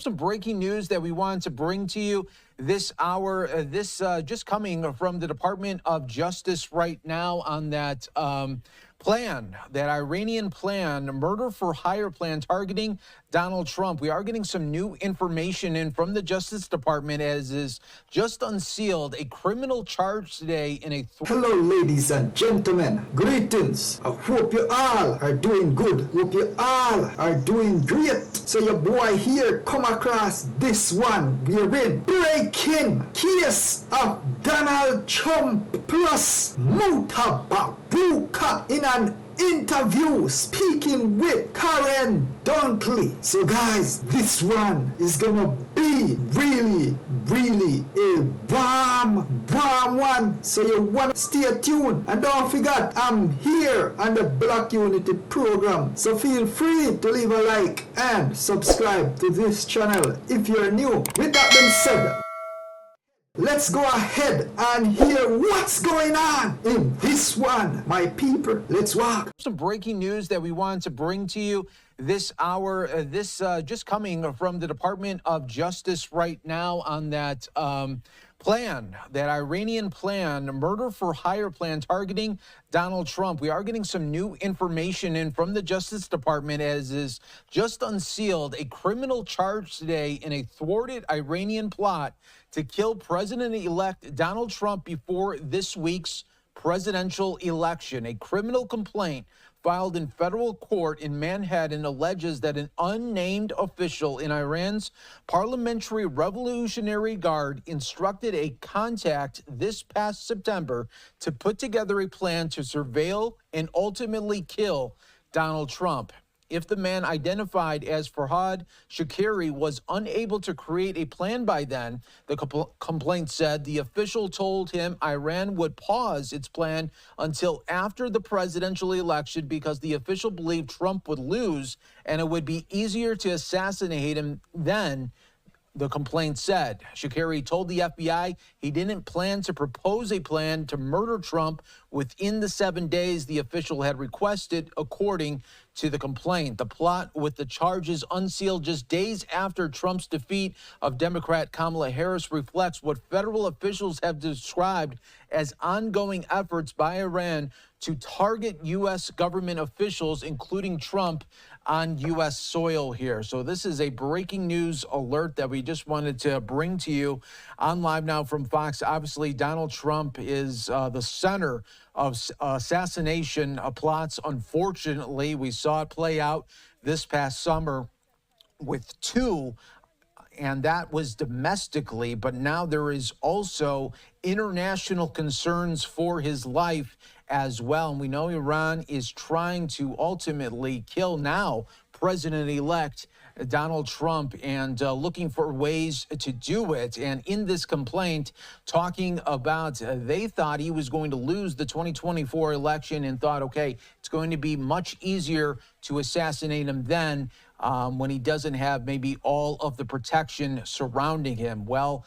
Some breaking news that we wanted to bring to you this hour. Just coming from the Department of Justice right now on that plan, that Iranian plan, murder for hire plan targeting Donald Trump. We are getting some new information in from the Justice Department as is just unsealed a criminal charge today in a... Hello, ladies and gentlemen. Greetings. I hope you all are doing good. Hope you all are doing great. So your boy here come across this one. We're in breaking case of Donald Trump plus Mutabaruka in an interview speaking with Karenn Dunkley. So guys, this one is gonna be really a warm one. So you wanna stay tuned, and don't forget I'm here on the Black Unity program. So feel free to leave a like and subscribe to this channel if you're new. With that being said, let's go ahead and hear what's going on in this one, my people. Let's walk. Some breaking news that we wanted to bring to you this hour. Just coming from the Department of Justice right now on that plan, that Iranian plan, murder for hire plan targeting Donald Trump. We are getting some new information in from the Justice Department as is just unsealed a criminal charge today in a thwarted Iranian plot to kill President-elect Donald Trump before this week's presidential election. A criminal complaint filed in federal court in Manhattan alleges that an unnamed official in Iran's Parliamentary Revolutionary Guard instructed a contact this past September to put together a plan to surveil and ultimately kill Donald Trump. If the man identified as Farhad Shakiri was unable to create a plan by then, the complaint said the official told him Iran would pause its plan until after the presidential election because the official believed Trump would lose and it would be easier to assassinate him then. The complaint said Shakiri told the FBI he didn't plan to propose a plan to murder Trump within the 7 days the official had requested, according to the complaint. The plot, with the charges unsealed just days after Trump's defeat of Democrat Kamala Harris, reflects what federal officials have described as ongoing efforts by Iran to target U.S. government officials, including Trump, on U.S. soil here. So this is a breaking news alert that we just wanted to bring to you on Live Now from Fox. Obviously, Donald Trump is the center of assassination plots. Unfortunately, we saw it play out this past summer with two, and that was domestically, but now there is also international concerns for his life as well. And we know Iran is trying to ultimately kill now President-elect Donald Trump and looking for ways to do it. And in this complaint, talking about they thought he was going to lose the 2024 election and thought, okay, it's going to be much easier to assassinate him then when he doesn't have maybe all of the protection surrounding him. Well,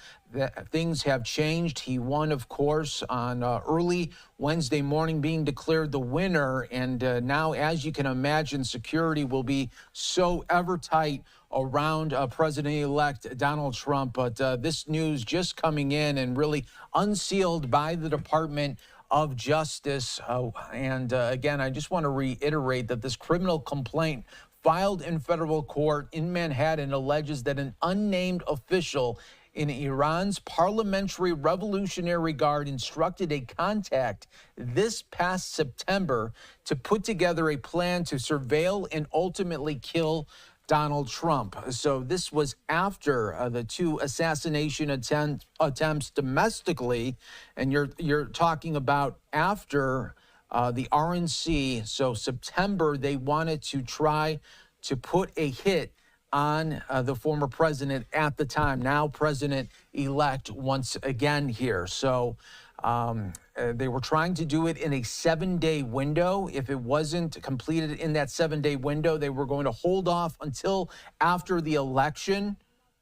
things have changed. He won, of course, on early Wednesday morning, being declared the winner. And now, as you can imagine, security will be so ever tight around President-elect Donald Trump. But this news just coming in and really unsealed by the Department of Justice. Again, I just want to reiterate that this criminal complaint filed in federal court in Manhattan alleges that an unnamed official in Iran's Parliamentary Revolutionary Guard instructed a contact this past September to put together a plan to surveil and ultimately kill Donald Trump. So this was after the two assassination attempts domestically, and you're talking about after the RNC. So September, they wanted to try to put a hit on the former president at the time, now president-elect once again here. So they were trying to do it in a 7-day window. If it wasn't completed in that 7-day window, they were going to hold off until after the election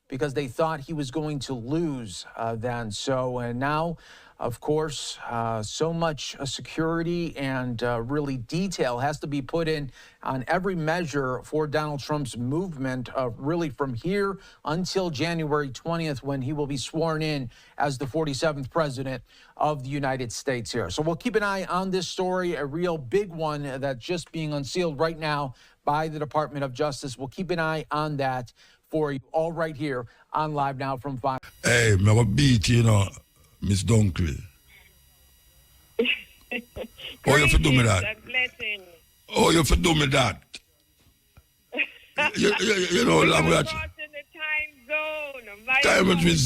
because they thought he was going to lose then. So, and now, of course, so much security and really detail has to be put in on every measure for Donald Trump's movement, really from here until January 20th, when he will be sworn in as the 47th president of the United States here. So we'll keep an eye on this story, a real big one that's just being unsealed right now by the Department of Justice. We'll keep an eye on that for you all right here on Live Now from 5. Hey, me have a beat, you know, Miss Dunkley. Oh, you for do me that? Oh, you for do me that? you know, language. Time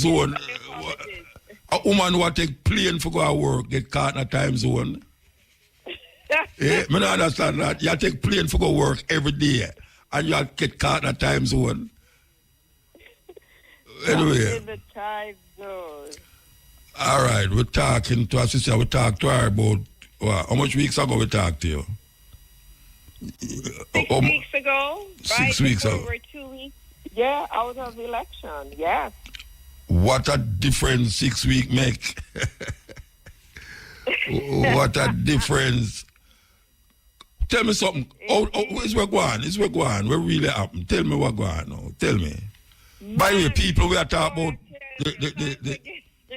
zone. A woman who take plane for go to work get caught in a time zone. Yeah, me don't understand that. You take plane for go work every day and you get caught in a time zone. Anyway. In the time zone. All right, we're talking to our sister. We talked to her about how much weeks ago we talked to you? 6 weeks ago. 6 weeks ago. Over 2 weeks. Yeah, out of election. Yes. What a difference 6 weeks make. What a difference. Tell me something. Is what going? Is what going? What really happened? Tell me what going on. Tell me. By the way, people, we are talking about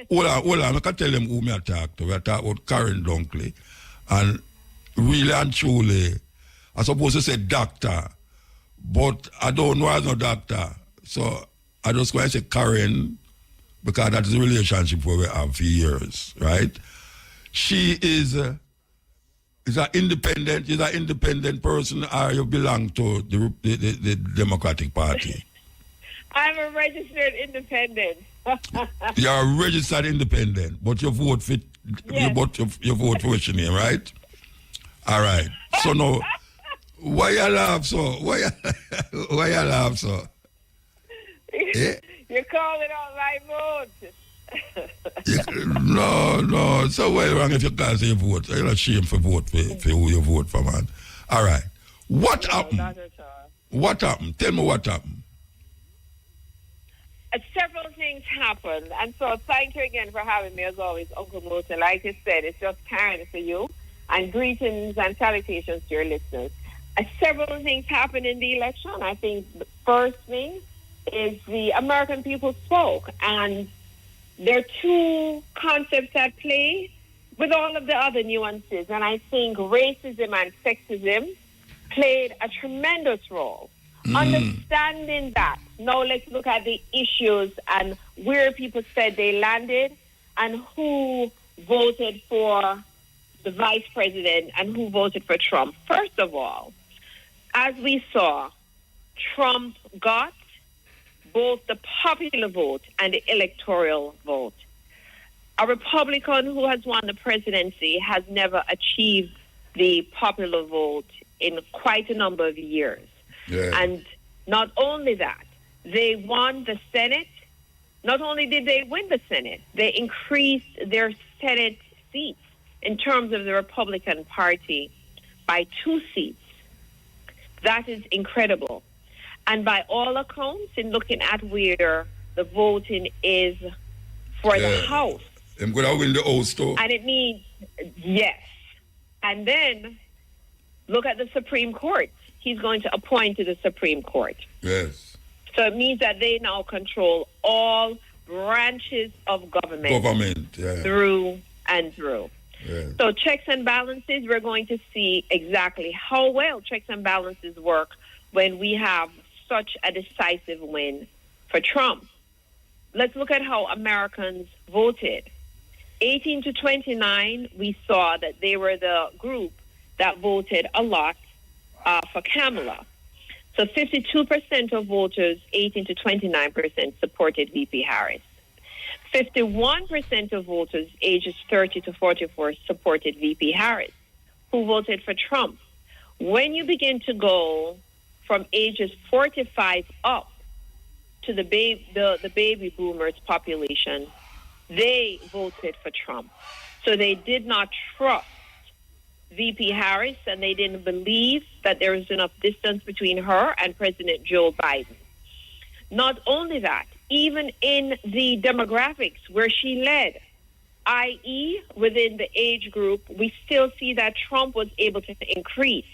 hold on, I can tell them who me are talking to. We are talking about Karenn Dunkley. And really and truly, I supposed to say doctor, but I don't know as no doctor. So I just going to say Karenn, because that's the relationship where we have for years, right? She is an independent person, or you belong to the Democratic Party? I'm a registered independent. You're a registered independent, but you vote for you vote for which name, right? All right. So now, why you laugh so? Why you laugh so? Yeah? You're calling out my vote. No. So why wrong if you can't say you vote? You're not ashamed for vote for who you vote for, man. All right. What happened? Not at all. What happened? Tell me what happened. Several things happened, and so thank you again for having me as always, Uncle Mota. Like I said, it's just Karen for you, and greetings and salutations to your listeners. Several things happened in the election. I think the first thing is the American people spoke, and there are two concepts at play with all of the other nuances, and I think racism and sexism played a tremendous role. Understanding that, now let's look at the issues and where people said they landed and who voted for the vice president and who voted for Trump. First of all, as we saw, Trump got both the popular vote and the electoral vote. A Republican who has won the presidency has never achieved the popular vote in quite a number of years. Yeah. And not only that, they won the Senate. Not only did they win the Senate, they increased their Senate seats in terms of the Republican Party by 2 seats. That is incredible. And by all accounts, in looking at where the voting is for the House. I'm going to win the House too. And it means, yes. And then look at the Supreme Court. He's going to appoint to the Supreme Court. Yes. So it means that they now control all branches of government. Through and through. Yes. So checks and balances, we're going to see exactly how well checks and balances work when we have such a decisive win for Trump. Let's look at how Americans voted. 18 to 29, we saw that they were the group that voted a lot for Kamala. So 52% of voters, 18 to 29%, supported VP Harris. 51% of voters ages 30 to 44 supported VP Harris, who voted for Trump. When you begin to go from ages 45 up to the baby boomers population, they voted for Trump. So they did not trust VP Harris, and they didn't believe that there was enough distance between her and President Joe Biden. Not only that, even in the demographics where she led, i.e., within the age group, we still see that Trump was able to increase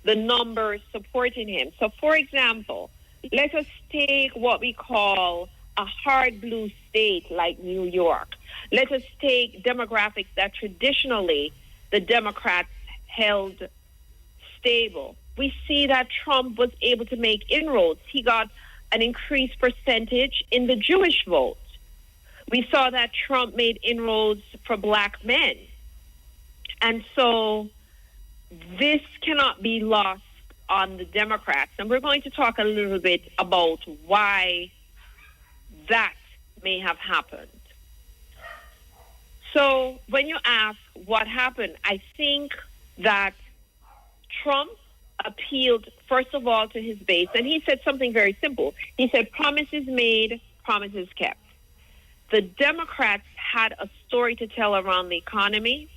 the numbers supporting him. So, for example, let us take what we call a hard blue state like New York. Let us take demographics that traditionally the Democrats held stable. We see that Trump was able to make inroads. He got an increased percentage in the Jewish vote. We saw that Trump made inroads for black men. And so this cannot be lost on the Democrats. And we're going to talk a little bit about why that may have happened. So when you ask what happened, I think that Trump appealed, first of all, to his base. And he said something very simple. He said, promises made, promises kept. The Democrats had a story to tell around the economy.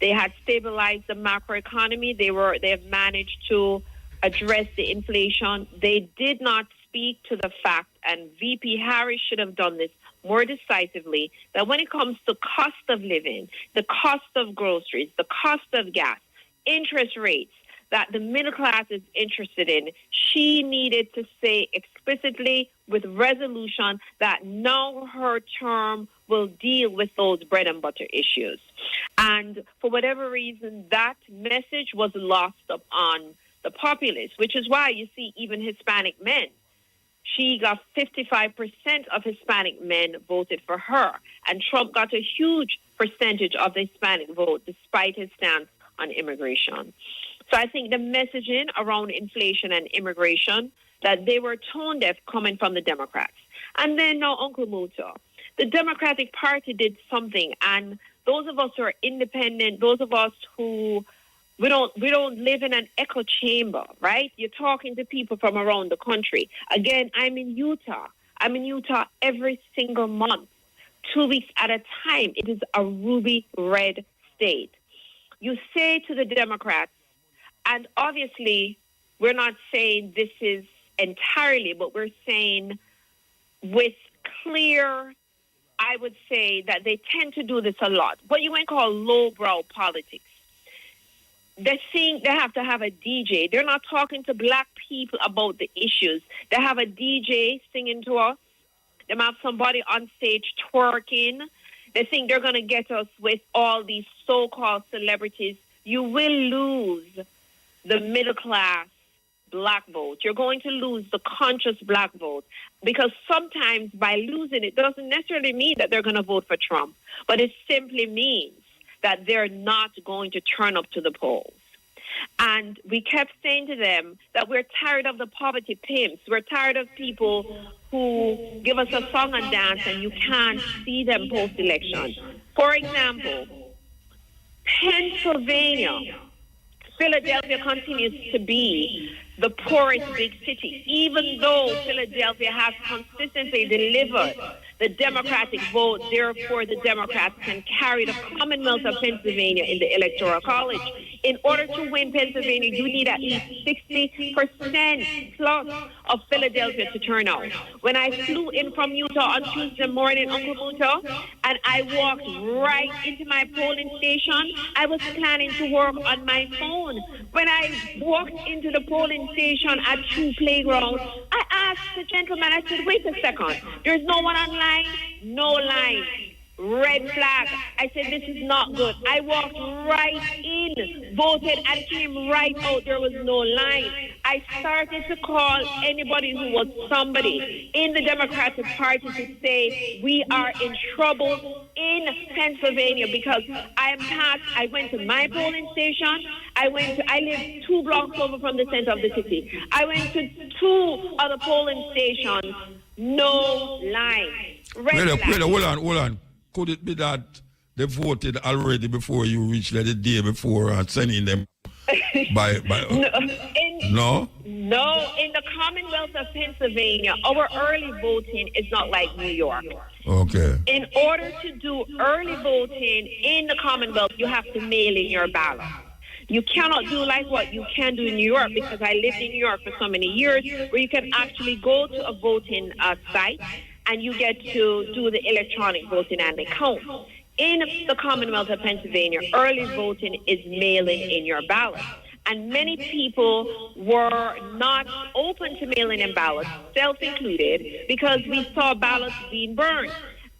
They had stabilized the macroeconomy. They have managed to address the inflation. They did not speak to the fact, and VP Harris should have done this more decisively, that when it comes to cost of living, the cost of groceries, the cost of gas, interest rates that the middle class is interested in, she needed to say explicitly with resolution that now her term will deal with those bread and butter issues. And for whatever reason, that message was lost upon the populace, which is why you see even Hispanic men. She got 55% of Hispanic men voted for her, and Trump got a huge percentage of the Hispanic vote despite his stance on immigration. So I think the messaging around inflation and immigration, that they were tone deaf coming from the Democrats. And then now, Uncle Muto, the Democratic Party did something, and those of us who are independent, those of us who we don't live in an echo chamber, right? You're talking to people from around the country. Again, I'm in Utah. I'm in Utah every single month, 2 weeks at a time. It is a ruby red state. You say to the Democrats, and obviously we're not saying this is entirely, but we're saying with clear, I would say that they tend to do this a lot. What you might call lowbrow politics. They're saying they have to have a DJ. They're not talking to black people about the issues. They have a DJ singing to us. They have somebody on stage twerking. They think they're going to get us with all these so-called celebrities. You will lose the middle class black vote. You're going to lose the conscious black vote, because sometimes by losing it doesn't necessarily mean that they're going to vote for Trump, but it simply means that they're not going to turn up to the polls. And we kept saying to them that we're tired of the poverty pimps. We're tired of people who give us a song and dance and you can't see them post-election. For example, Pennsylvania, Philadelphia continues to be the poorest big city, even though Philadelphia has consistently delivered the Democratic vote. Therefore, the Democrats can carry the Commonwealth of Pennsylvania in the Electoral College. In order to win Pennsylvania, you need at least 60% plus of Philadelphia to turn out. When I flew in from Utah on Tuesday morning, Uncle Muto, and I walked right into my polling station, I was planning to work on my phone. When I walked into the polling station at True Playground, I asked the gentleman, I said, wait a second, there's no one online? No line. Red flag. I said, this is not good. I walked right in, voted, and came right out. There was no line. I started to call anybody who was somebody in the Democratic Party to say, we are in trouble in Pennsylvania, because I went to my polling station. I live 2 blocks over from the center of the city. I went to 2 other polling stations. No line. Red flag. Hold on. Could it be that they voted already before you reached there the day before and sending them by No? No, in the Commonwealth of Pennsylvania, our early voting is not like New York. Okay. In order to do early voting in the Commonwealth, you have to mail in your ballot. You cannot do like what you can do in New York, because I lived in New York for so many years, where you can actually go to a voting site and you get to do the electronic voting and the count. In the Commonwealth of Pennsylvania, early voting is mailing in your ballot. And many people were not open to mailing in ballots, self-included, because we saw ballots being burned.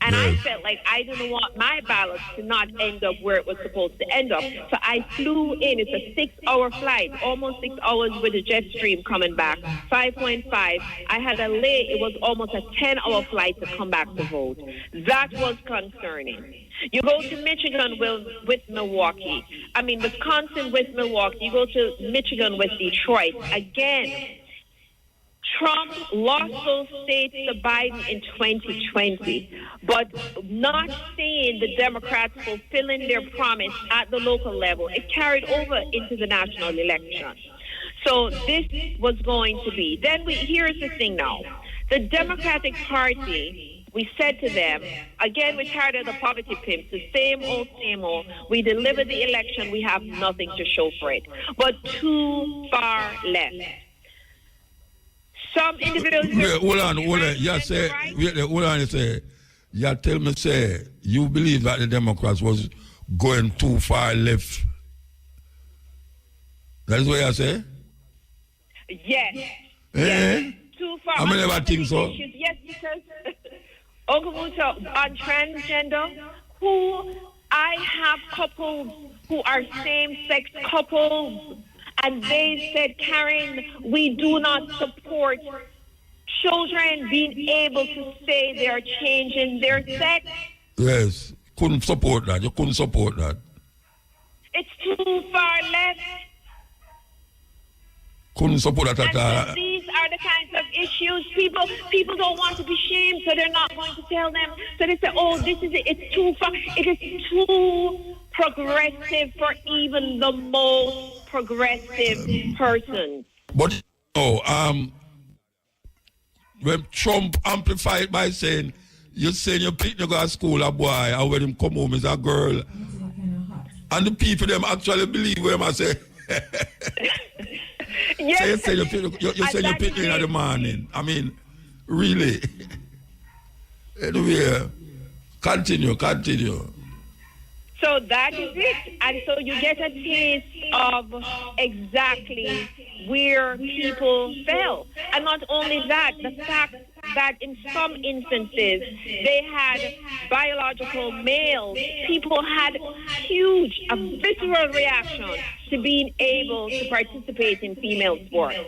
And I felt like I didn't want my ballot to not end up where it was supposed to end up. So I flew in. It's a 6-hour flight, almost 6 hours with a jet stream coming back, 5.5. I had a late, it was almost a 10-hour flight to come back to vote. That was concerning. You go to Michigan with Milwaukee. Wisconsin with Milwaukee. You go to Michigan with Detroit. Again, Trump lost those states to Biden in 2020, but not seeing the Democrats fulfilling their promise at the local level, it carried over into the national election. So this was going to be. Then here's the thing now. The Democratic Party, we said to them, again, we're tired of the poverty pimps, the same old, same old. We deliver the election, we have nothing to show for it. But too far left. Some individuals... Hold on. You say, hold on, you say, you tell me, say, you believe that the Democrats was going too far left. That's what you say? Yes. Yes. Too far. I never think so. Yes, because Okamuto, on transgender, I have couples who are same-sex couples, and they said, Karenn, we do not support children being able to say they're changing their sex. Yes, couldn't support that. You couldn't support that. It's too far left. Couldn't support that at all. So these are the kinds of issues. People don't want to be shamed, so they're not going to tell them. So they say, oh, this is it. It's too far. It is too progressive for even the most progressive person. But when Trump amplified by saying, you're saying you pick to go to school a boy, and when him come home is a girl. And the people them actually believe what I say. Yes. So you say you pick in the morning. I mean, really. Anyway, continue. So that is it. And so you get a taste of exactly where people fell. And not only that, the fact that in some instances they had biological males. People had a visceral reaction to being able to participate in female sports.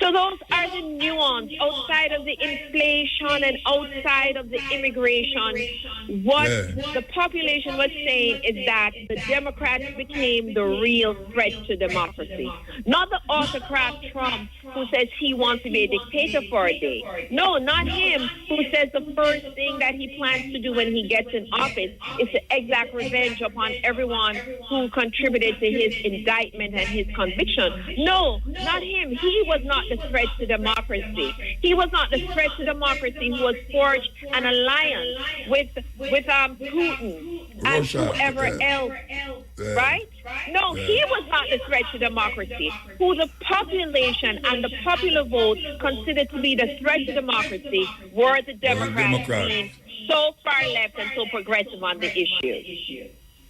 So those are the nuance outside of the inflation and outside of the immigration. What the population was saying is that the Democrats became the real threat to democracy. Not the autocrat Trump who says he wants to be a dictator for a day. No, not him who says the first thing that he plans to do when he gets in office is to exact revenge upon everyone who contributed to his indictment and his conviction. No, not him. He was not the threat to democracy. He was not the threat to democracy who was forged an alliance with Putin and whoever else, right? No, he was not the threat to democracy. Who the population and the popular vote considered to be the threat to democracy were the Democrats being so far left and so progressive on the issue.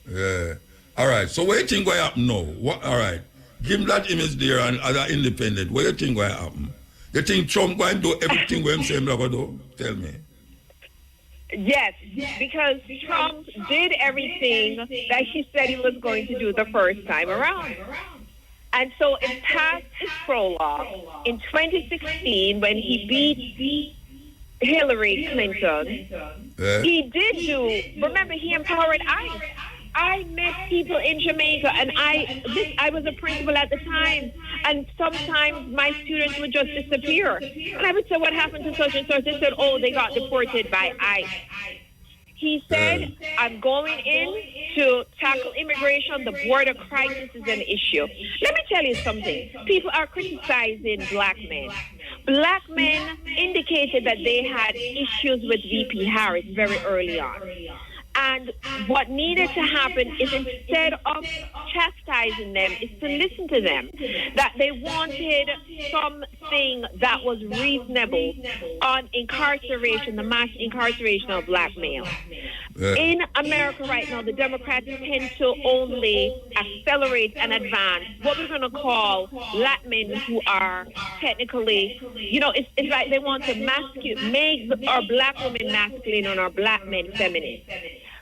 Yeah. All right. So what do you think will happen now? All right. Give him that image there and as an independent. What do you think will happen? You think Trump going to do everything with him going to do? Tell me. Yes, because Trump did everything that he said he was going to do the first time around. And so it passed his prologue in 2016 when he beat Hillary Clinton. He did remember, he empowered ICE. I met people in Jamaica, and I was a principal at the time, and sometimes my students would just disappear. And I would say, what happened to such and such? They said, oh, they got deported by ICE. He said, I'm going in to tackle immigration. The border crisis is an issue. Let me tell you something. People are criticizing black men. Black men indicated that they had issues with VP Harris very early on. And what needed to happen is, instead of chastising them, is to listen to them. That they wanted something that was reasonable on incarceration, the mass incarceration of black males. In America right now, the Democrats tend to only accelerate and advance what we're going to call black men who are technically, it's like they want to make our black women masculine and our black men feminine.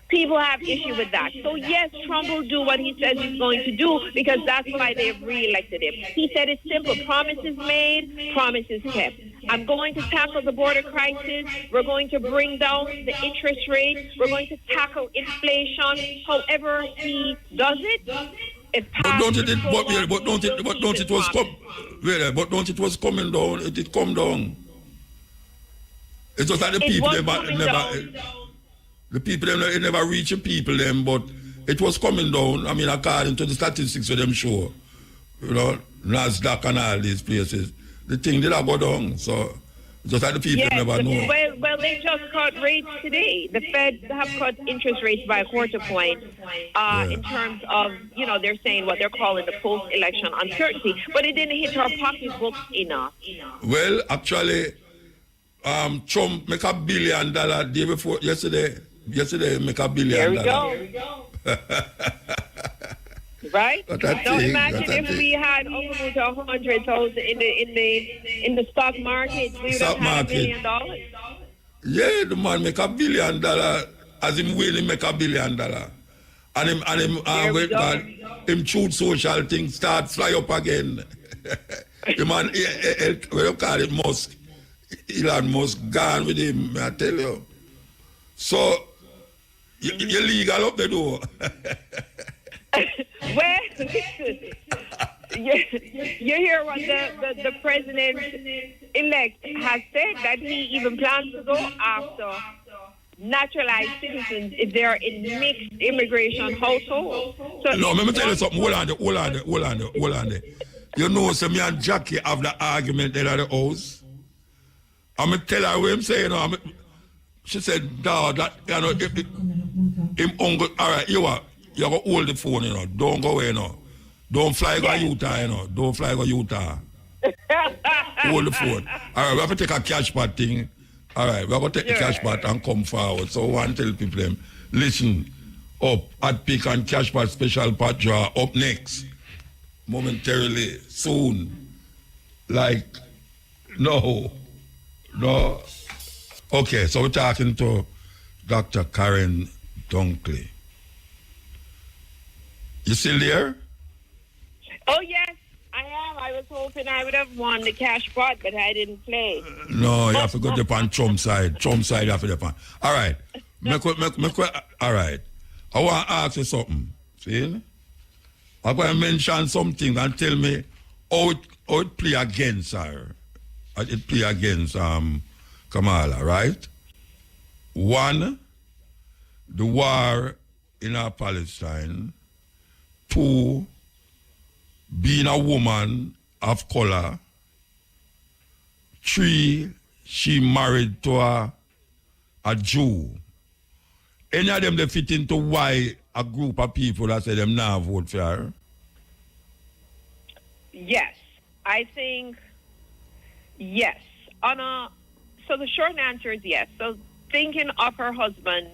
People have issue with that. So yes, Trump will do what he says he's going to do, because that's why they've reelected him. He said it's simple: promises made, promises kept. I'm going to tackle the border crisis. We're going to bring down the interest rate. We're going to tackle inflation. However he does it, but don't it was coming down? It did come down. It's just like the people it never reach the people them, but it was coming down. I mean, according to the statistics of them show, NASDAQ and all these places, the thing did not go down. So just like the people never know. Well, they just cut rates today. The Fed have cut interest rates by a quarter point in terms of, they're saying what they're calling the post-election uncertainty, but it didn't hit our pocketbooks enough. Well, actually, Trump make $1 billion day before yesterday. Yesterday make $1 billion. There we go. Right? Now imagine if we had almost 100,000 in the stock market, we would have had $1 billion. Yeah, the man make $1 billion as him willing make $1 billion. And him choose social things start fly up again. The man, what you call it, Musk. Elon Musk gone with him, I tell you. So, you're legal up the door. Well, listen, you hear what the president-elect has said, that he even plans to go after naturalized citizens if they're in mixed immigration households. So no, let me tell you something. Hold on there. You know, so me and Jackie have the argument there at the house. I'm going to tell her what I'm saying. She said, dad, that, him uncle, all right, you going to hold the phone, Don't go away, Don't fly go Utah, Don't fly go Utah. Hold the phone. All right, we have to take a cash pot thing. All right, we're going to take the cash pot and come forward. So I want to tell people, them, listen, up, at pick and cash pot special pot draw, up next. Momentarily, soon. Like, no. Okay, so we're talking to Dr. Karenn Dunkley. You still there? Oh, yes, I am. I was hoping I would have won the cash pot, but I didn't play. No, you have to go upon Trump's side. Trump's side you have to go upon. All right. All right. I want to ask you something. See? I'm going to mention something and tell me how it play against her. It play against Kamala, right? One, the war in Palestine. Two, being a woman of color. Three, she married to a Jew. Any of them they fit into why a group of people that say them now vote for her? Yes, I think yes. So the short answer is yes. So thinking of her husband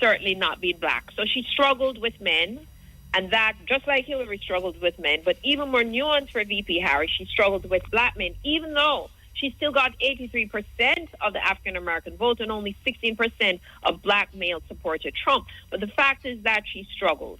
certainly not being black. So she struggled with men, and that, just like Hillary struggled with men, but even more nuanced for VP Harris, she struggled with black men, even though she still got 83% of the African-American vote and only 16% of black males supported Trump. But the fact is that she struggled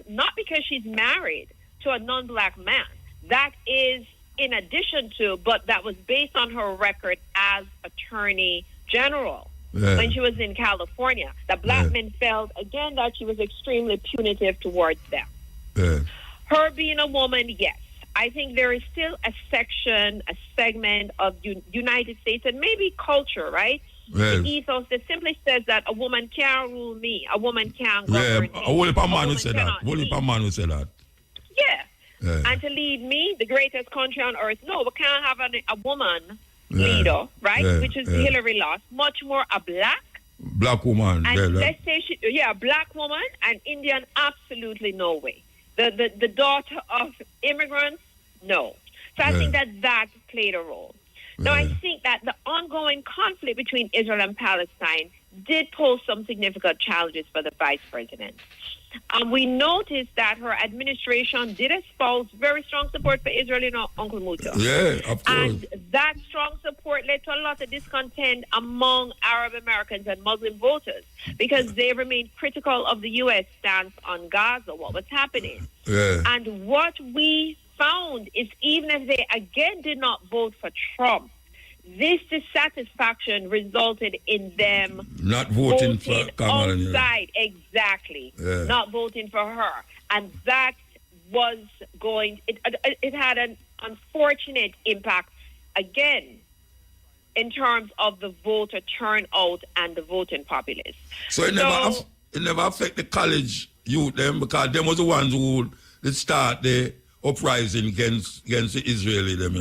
not because she's married to a non-black man. That is in addition to, but that was based on her record as Attorney General when she was in California. The black men felt, again, that she was extremely punitive towards them. Her being a woman, yes. I think there is still a segment of United States and maybe culture, right? The ethos that simply says that a woman can't rule me, a woman can't govern me. A whole heap of man will say that. Yeah. And to lead me, the greatest country on earth, no, we can't have a woman leader, right? Which is Hillary lost. Much more a black Black woman. And let's say black woman, and Indian, absolutely no way. The daughter of immigrants, no. So I think that played a role. Now, I think that the ongoing conflict between Israel and Palestine did pose some significant challenges for the vice president. We noticed that her administration did espouse very strong support for Israel, Uncle Muto. Yeah, of course. And that strong support led to a lot of discontent among Arab Americans and Muslim voters because they remained critical of the U.S. stance on Gaza, what was happening. Yeah. And what we found is even if they again did not vote for Trump, this dissatisfaction resulted in them not voting for Kamala. outside, exactly, not voting for her, and that was it had an unfortunate impact again in terms of the voter turnout and the voting populace. So it never affect the college youth them because them was the ones who did start the uprising against the Israeli them,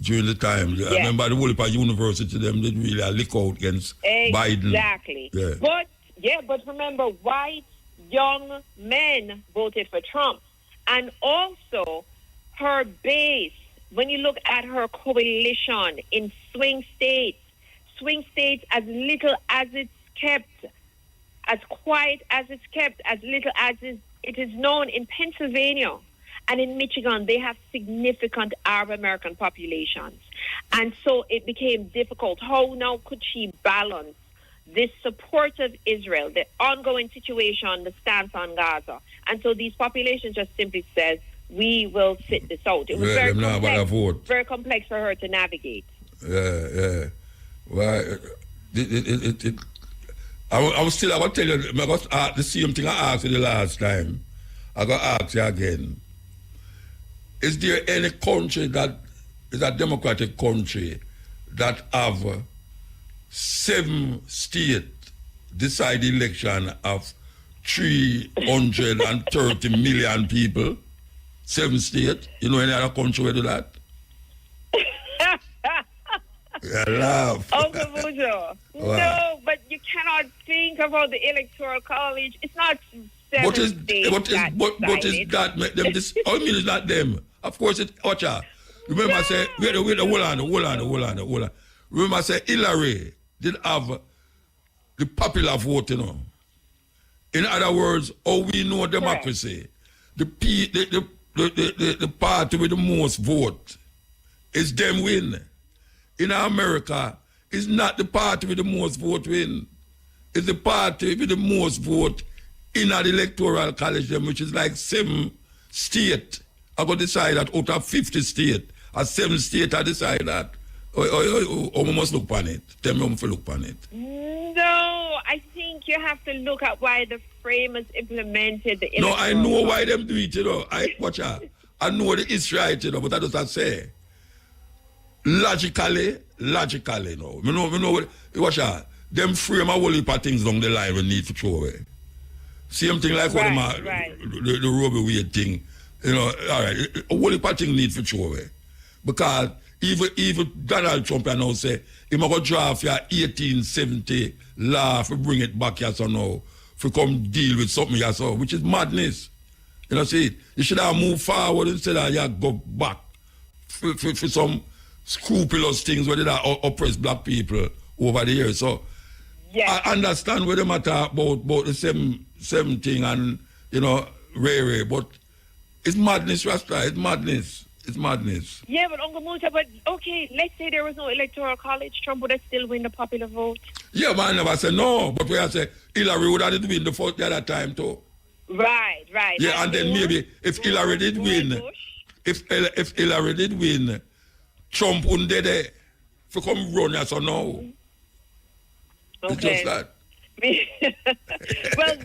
during the time. I remember the whole university, them did really lick out against Biden. Exactly. Yeah. But remember, white young men voted for Trump. And also, her base, when you look at her coalition in swing states as little as it's kept, as quiet as it's kept, as little as it is known in Pennsylvania. And in Michigan, they have significant Arab American populations. And so it became difficult. How now could she balance this support of Israel, the ongoing situation, the stance on Gaza? And so these populations just simply said, we will sit this out. It was very complex for her to navigate. Yeah. Well, I will tell you, I got the same thing I asked you the last time. I got to ask you again. Is there any country that is a democratic country that have 7 states decide the election of 330 million people? 7 states? You know any other country where do that? You laugh. Uncle Mujo. No, but you cannot think about the Electoral College. It's not 7 states. What is that? Make them this? I mean, it's not them. Of course, it's Ocha. Remember, I say, wait, hold on. Remember, I say, Hillary did have the popular vote, In other words, how we know democracy, the party with the most vote is them win. In America, it's not the party with the most vote win. It's the party with the most vote in the Electoral College, which is like 7 states. I got to decide that out of 50 states, 7 states I decide that. We must look on it. Tell me how to look on it. No, I think you have to look at why the framers implemented the Electoral. No, I know why them do it, I know the history, but that doesn't say. Logically, no. You know, them frame a whole heap of things down the line we need to throw away. Same thing like the Roe v. Wade thing. All right, a whole heap of things need to throw away. Because even Donald Trump now say, he might go draft your 1870 law to bring it back here so now, to come deal with something here so, which is madness. See it? You should have moved forward instead of you go back for some scrupulous things where they oppress black people over the years. So I understand where they matter about the same thing and, Ray, but it's madness, Rasta. It's madness. It's madness. Yeah, but Uncle Musa, okay, let's say there was no Electoral College, Trump would have still win the popular vote. Yeah, man, I never said no, but we I say Hillary would have win the vote the other time too. Right. Yeah, and then maybe if Hillary did win, if Hillary did win, Trump wouldn't be there to come run as or no. Okay. It's just that. Well,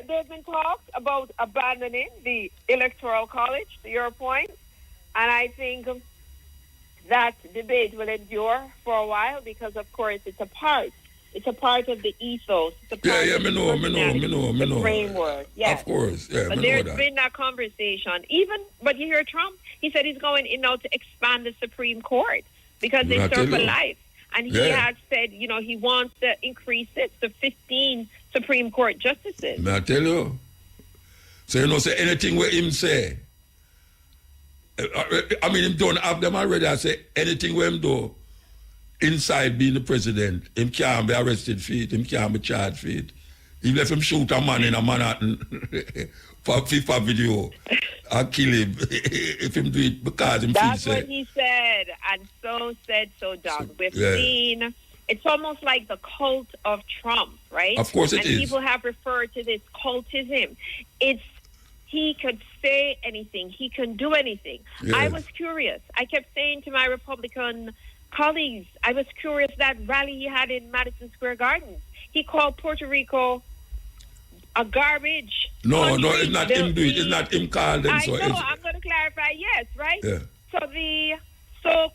there's been talks about abandoning the Electoral College, to your point, and I think that debate will endure for a while because, of course, it's a part of the ethos. It's a part of the framework. Yes. Of course, yeah. But there's been that conversation. But you hear Trump, he said he's going in now to expand the Supreme Court because they serve for life. And he has said, you know, he wants to increase it to 15 Supreme Court justices. May I tell you? So you know, say anything where him say. I mean, him don't have them already. I say anything where him do inside being the president, him can't be arrested for it. Him can't be charged for it. He left him shoot a man in a Manhattan for FIFA video and kill him if him do it because him That's feel what he said, and so said, so done. We've seen, it's almost like the cult of Trump, right? Of course it is. And people have referred to this cultism. He could say anything. He can do anything. Yes. I was curious. I kept saying to my Republican colleagues, I was curious that rally he had in Madison Square Garden. He called Puerto Rico a garbage. No, it's not him do it. It's not him call them. I know, I'm going to clarify, yes, right? Yeah. So the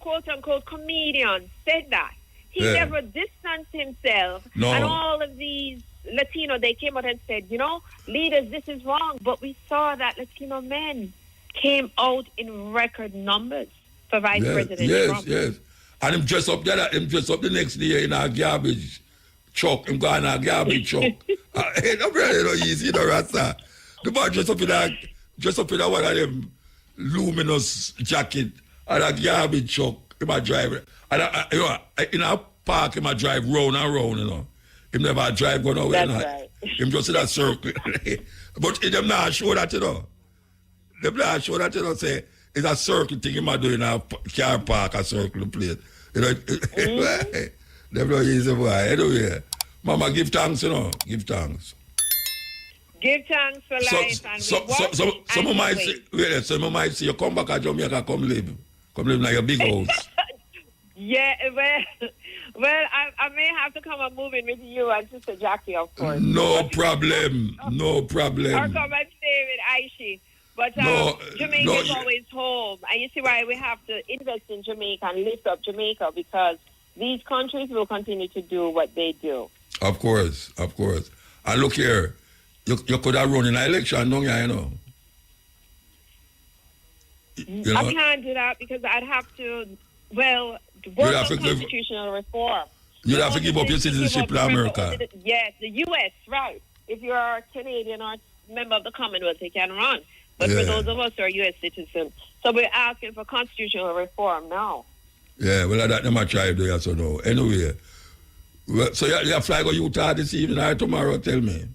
quote-unquote comedian said that. He never distanced himself. No. And all of these Latino, they came out and said, you know, leaders, this is wrong. But we saw that Latino men came out in record numbers for Vice President Trump. Yes. And him dress up the next day in a garbage truck. Him go in a garbage truck. No really no easy, no Rasta. The man dress up in a one of them luminous jacket and a garbage truck. Him a drive. And in a park, him a drive round and round, you know. Him never drive go nowhere. That's right. Him just in a circle. But them not show that, you know. Them not show that, you know, say, it's a circle thing him a do in a car park, a circle place. You know, them not easy boy. Anyway, Mama, give thanks, you know. Give thanks. Give thanks for life and some might say you come back to Jamaica, come live in your big house. Yeah, well, I may have to come and move in with you and Sister Jackie, of course. No problem. Or come and stay with Aishi. But Jamaica is always home. And you see why we have to invest in Jamaica and lift up Jamaica, because these countries will continue to do what they do. Of course. And look here, you could have run in an election, don't you know? You know? I can't do that because I'd have to, work on constitutional reform. You'd have to give up your citizenship in America. Yes, the U.S., right. If you're a Canadian or member of the Commonwealth, you can run. But for those of us who are U.S. citizens, so we're asking for constitutional reform now. Yeah, well, that never try to do that, so no. Anyway, so you fly to Utah this evening or tomorrow, tell me?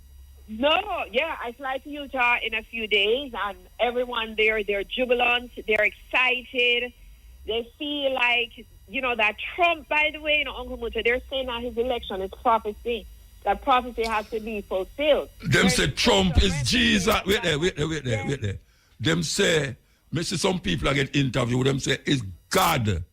No, I fly to Utah in a few days, and everyone there, they're jubilant, they're excited. They feel like, you know, that Trump, by the way, you know, Uncle Muta, they're saying that his election is prophecy. That prophecy has to be fulfilled. Them say Trump is Jesus. Wait there. Them say, me see some people I get interviewed, them say, it's God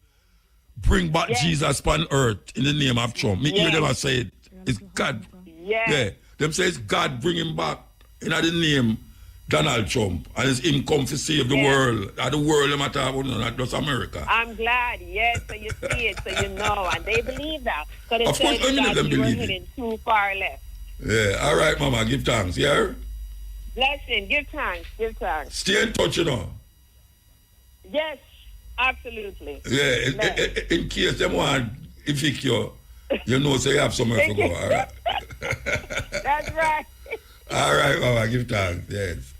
bring back Jesus upon earth in the name of Trump. Me hear them say it. It's God. Yeah. Them say it's God bring him back in the name Donald Trump, and it's him come to save the world. And the world them talk about, not just America. I'm glad, so you see it, so you know, and they believe that. So they of course, said that them you were believe heading too far left. Yeah, all right, Mama, give thanks, yeah? Blessing, give thanks. Stay in touch, you know. Yes, absolutely. Yeah, in case them want evict you, you know, so you have somewhere to go, all right? That's right. All right, Mama, give thanks, yes.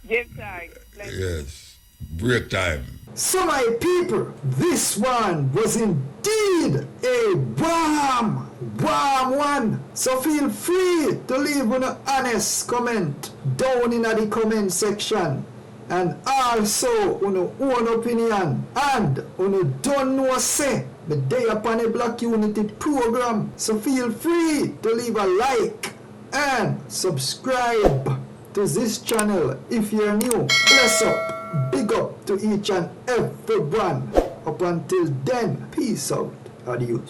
Give thanks. Yes. Break time. So my people, this one was indeed a warm one. So feel free to leave an honest comment down in the comment section. And also on your own opinion. And on you don't know say, but they upon a Black Unity program. So feel free to leave a like and subscribe to this channel if you're new. Bless up, big up to each and every one. Up until then, peace out, adios.